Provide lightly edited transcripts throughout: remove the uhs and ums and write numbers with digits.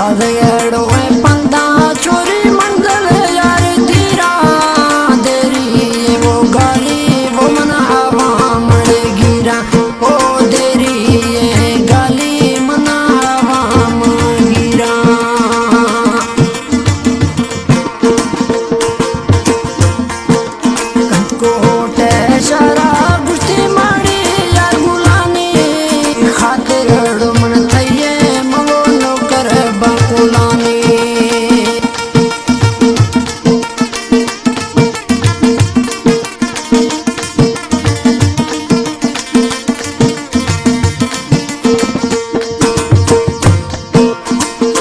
खादगड़ो में पंदा चोरी मंगल यार धीरा देरी वो गाली वो मना हवा मड़े गिरा ओ देरी ये गाली मना हवा मड़ गिरा कोटे शरा गुस्ती मारी यार गुलानी खातिर मन थैये मगो नौकर बकुलानी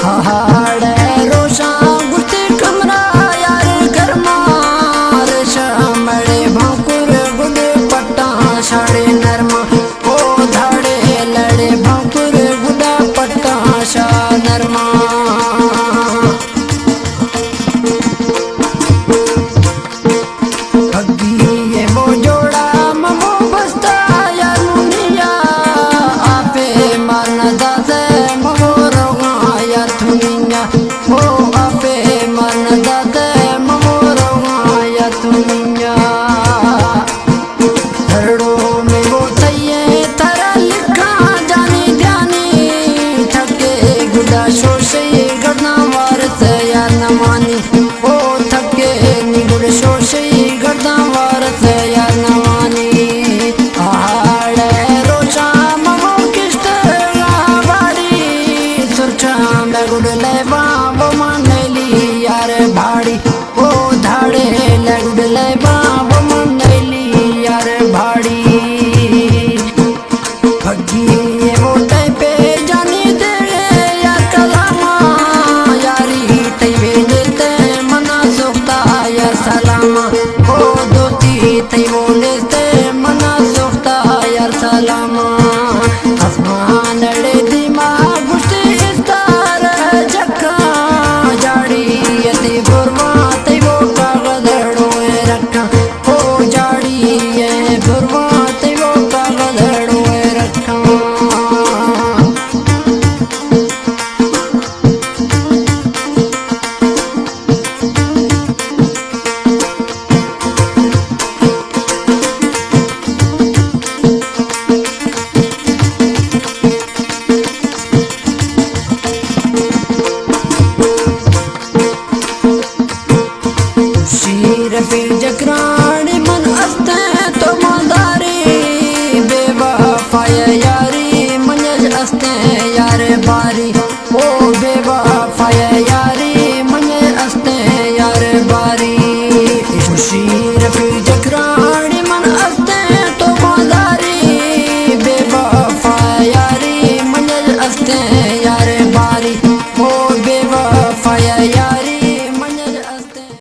हाड़े रोशा गुस्ती कमरा यार घर मार शामड़े भाकुर गुड पट्टा शाड़े नरमा ओ धाड़े लड़े भाकुर गुडा पट्टा शा नरमा ये वो जोड़ा ममो बस्ता यार मुनिया आपे मारना दादे ममो रोगा यार थुनिया ओ आपे मारना दादे ममो रोगा यार थुनिया धरड़ो में वो थैये तारा लिखा जानी ध्यानी थके गुडा शोशे गड़ना वारत यार नमानी ओ थके निगुड़ शोशे गड़ना वारत यार नमानी आड़े रोचा ममो किस्त बाड़ी सुरछा में गुड़ लेवा